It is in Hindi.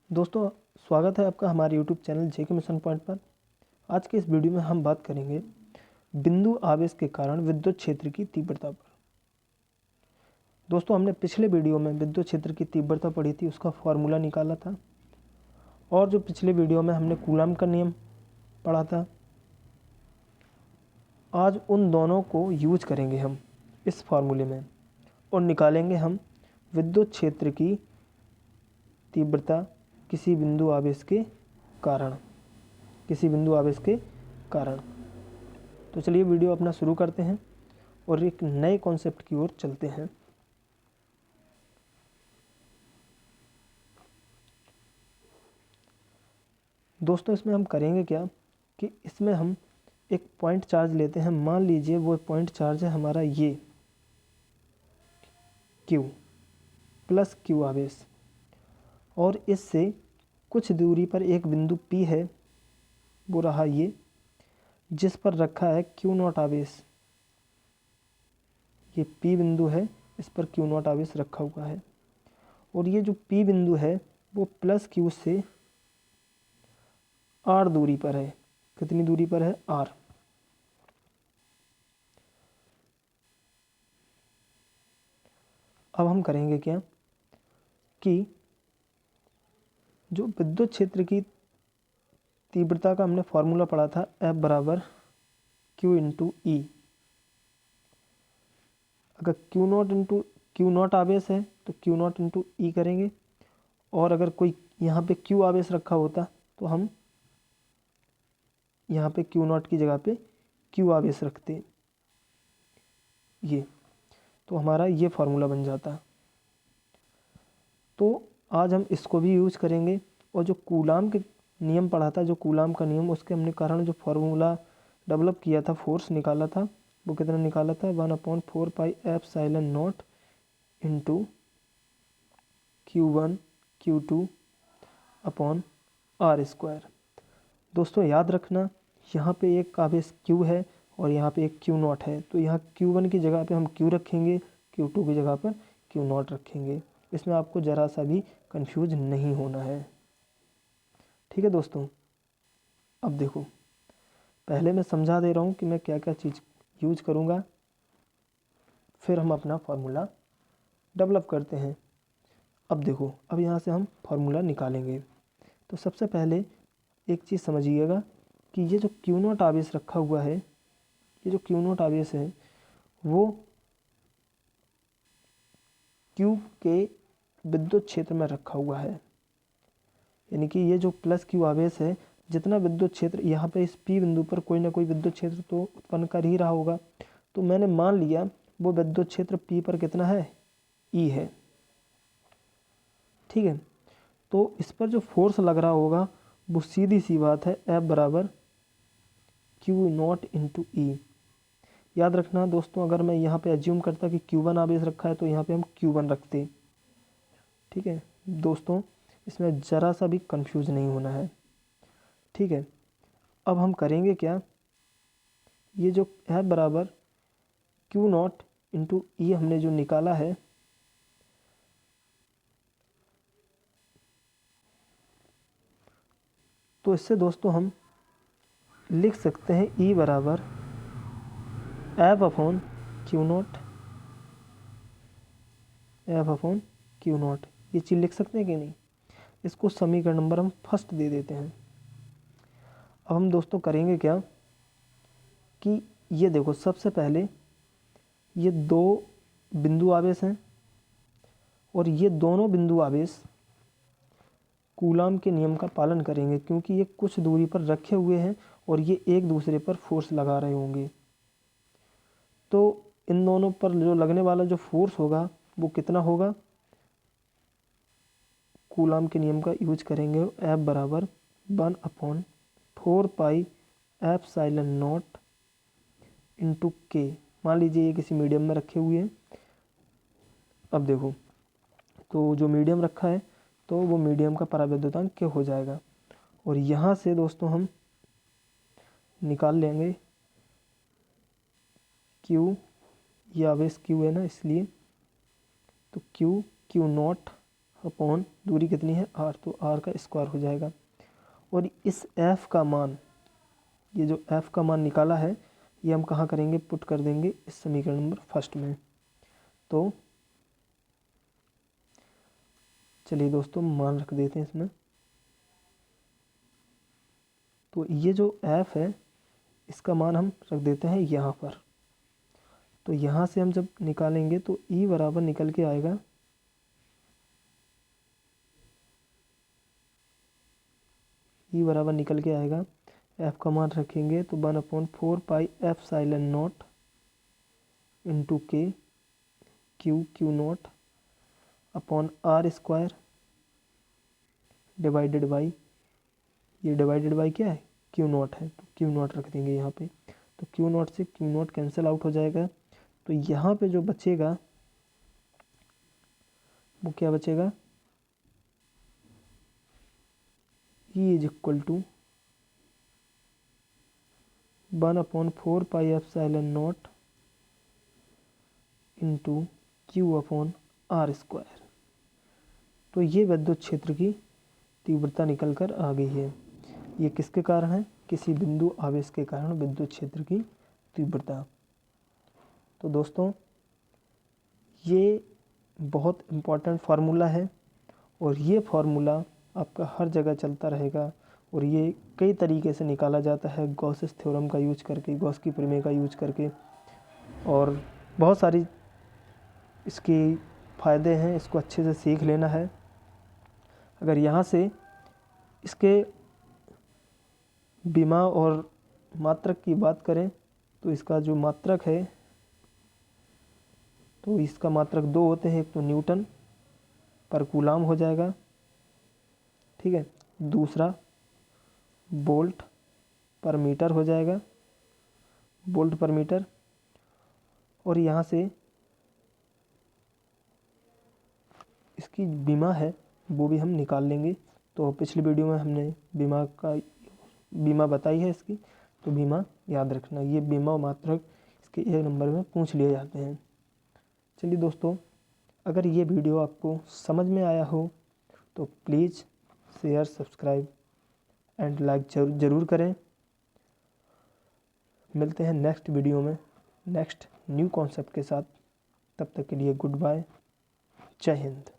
दोस्तों, स्वागत है आपका हमारे यूट्यूब चैनल जेके मिशन पॉइंट पर। आज के इस वीडियो में हम बात करेंगे बिंदु आवेश के कारण विद्युत क्षेत्र की तीव्रता पर। दोस्तों, हमने पिछले वीडियो में विद्युत क्षेत्र की तीव्रता पढ़ी थी, उसका फॉर्मूला निकाला था। और जो पिछले वीडियो में हमने कूलाम का नियम पढ़ा था, आज उन दोनों को यूज करेंगे हम इस फार्मूले में और निकालेंगे हम विद्युत क्षेत्र की तीव्रता किसी बिंदु आवेश के कारण। तो चलिए वीडियो अपना शुरू करते हैं और एक नए कॉन्सेप्ट की ओर चलते हैं। दोस्तों, इसमें हम करेंगे क्या कि इसमें हम एक पॉइंट चार्ज लेते हैं। मान लीजिए वो पॉइंट चार्ज है हमारा ये Q प्लस Q आवेश, और इससे कुछ दूरी पर एक बिंदु P है, वो रहा ये, जिस पर रखा है Q0 आवेश। ये P बिंदु है, इस पर Q0 आवेश रखा हुआ है। और ये जो P बिंदु है वो प्लस Q से R दूरी पर है। कितनी दूरी पर है? R। अब हम करेंगे क्या कि जो विद्युत क्षेत्र की तीव्रता का हमने फॉर्मूला पढ़ा था, F बराबर Q इंटू ई। अगर Q0 आवेश है तो Q0 इंटू ई करेंगे, और अगर कोई यहाँ पे Q आवेश रखा होता तो हम यहाँ पे Q0 की जगह पे Q आवेश रखते। ये तो हमारा ये फार्मूला बन जाता। तो आज हम इसको भी यूज करेंगे। और जो कूलाम के नियम पढ़ा था, जो कूलाम का नियम, उसके हमने कारण जो फार्मूला डेवलप किया था, फोर्स निकाला था, वो कितना निकाला था? 1/4 pi epsilon naught into Q1 Q2 upon R square. दोस्तों याद रखना, यहाँ पे एक आवेश Q है और यहाँ पे एक Q0 है, तो यहाँ Q1 की जगह पे हम Q रखेंगे, Q2 की जगह पर Q0 रखेंगे। इसमें आपको ज़रा सा भी कंफ्यूज नहीं होना है। ठीक है दोस्तों। अब देखो, पहले मैं समझा दे रहा हूँ कि मैं क्या क्या चीज़ यूज करूँगा, फिर हम अपना फार्मूला डेवलप करते हैं। अब देखो, अब यहाँ से हम फार्मूला निकालेंगे। तो सबसे पहले एक चीज़ समझिएगा कि ये जो Q0 आवेश रखा हुआ है, ये जो Q0 आवेश है वो Q के विद्युत क्षेत्र में रखा हुआ है। यानी कि ये जो प्लस Q आवेश है, जितना विद्युत क्षेत्र यहाँ पे इस P बिंदु पर कोई ना कोई विद्युत क्षेत्र तो उत्पन्न कर ही रहा होगा। तो मैंने मान लिया वो विद्युत क्षेत्र P पर कितना है? E है। ठीक है। तो इस पर जो फोर्स लग रहा होगा वो सीधी सी बात है, F बराबर Q0 इंटू ई। याद रखना दोस्तों, अगर मैं यहाँ पे एज्यूम करता कि Q1 आवेश रखा है तो यहाँ पे हम Q1 रखते। ठीक है दोस्तों, इसमें ज़रा सा भी कंफ्यूज नहीं होना है। ठीक है। अब हम करेंगे क्या, ये जो है बराबर Q0 इंटू ई हमने जो निकाला है, तो इससे दोस्तों हम लिख सकते हैं E बराबर F अपॉन Q0। ये चीज़ लिख सकते हैं कि नहीं? इसको समीकरण नंबर हम फर्स्ट दे देते हैं। अब हम दोस्तों करेंगे क्या कि ये देखो, सबसे पहले ये दो बिंदु आवेश हैं और ये दोनों बिंदु आवेश कूलाम के नियम का पालन करेंगे, क्योंकि ये कुछ दूरी पर रखे हुए हैं और ये एक दूसरे पर फोर्स लगा रहे होंगे। तो इन दोनों पर जो लगने वाला जो फोर्स होगा वो कितना होगा? कूलाम के नियम का यूज करेंगे। F बराबर 1/4 पाई एप्सिलॉन नॉट इंटू के। मान लीजिए ये किसी मीडियम में रखे हुए हैं। अब देखो, तो जो मीडियम रखा है तो वो मीडियम का पराविद्युतांक क्या हो जाएगा, और यहाँ से दोस्तों हम निकाल लेंगे Q, ये आवेश Q है ना, इसलिए तो Q Q0 अपॉन दूरी कितनी है r, तो r का स्क्वायर हो जाएगा। और इस f का मान, ये जो f का मान निकाला है ये हम कहाँ करेंगे, पुट कर देंगे इस समीकरण नंबर फर्स्ट में। तो चलिए दोस्तों मान रख देते हैं इसमें। तो ये जो f है इसका मान हम रख देते हैं यहाँ पर। तो यहाँ से हम जब निकालेंगे तो e बराबर निकल के आएगा f का मान रखेंगे तो 1/4 पाई एप्सिलॉन नॉट इंटू के Q not upon r square divided by, ये डिवाइडेड बाई क्या है, क्यू नॉट है, तो क्यू नॉट रख देंगे यहाँ पे। तो क्यू नॉट से क्यू नॉट कैंसिल आउट हो जाएगा। तो यहाँ पे जो बचेगा वो क्या बचेगा, E is equal to 1/4 pi epsilon naught into q upon r square. तो ये विद्युत क्षेत्र की तीव्रता निकल कर आ गई है। ये किसके कारण है, किसी बिंदु आवेश के कारण विद्युत क्षेत्र की तीव्रता। तो दोस्तों ये बहुत इम्पॉर्टेंट फार्मूला है और ये फार्मूला आपका हर जगह चलता रहेगा और ये कई तरीके से निकाला जाता है, गॉसेस थ्योरम का यूज करके, गॉस की प्रमेय का यूज करके, और बहुत सारी इसके फ़ायदे हैं। इसको अच्छे से सीख लेना है। अगर यहाँ से इसके विमा और मात्रक की बात करें तो इसका जो मात्रक है तो इसका मात्रक दो होते हैं, एक तो न्यूटन पर कूलाम हो जाएगा, ठीक है, दूसरा वोल्ट पर मीटर हो जाएगा, वोल्ट पर मीटर। और यहाँ से इसकी बीमा है वो भी हम निकाल लेंगे। तो पिछली वीडियो में हमने बीमा बताई है इसकी, तो बीमा याद रखना, ये बीमा मात्रक इसके एक नंबर में पूछ लिए जाते हैं। चलिए दोस्तों, अगर ये वीडियो आपको समझ में आया हो तो please share, subscribe and like ज़रूर करें। मिलते हैं नेक्स्ट वीडियो में नेक्स्ट न्यू कॉन्सेप्ट के साथ। तब तक के लिए गुड बाय, जय हिंद।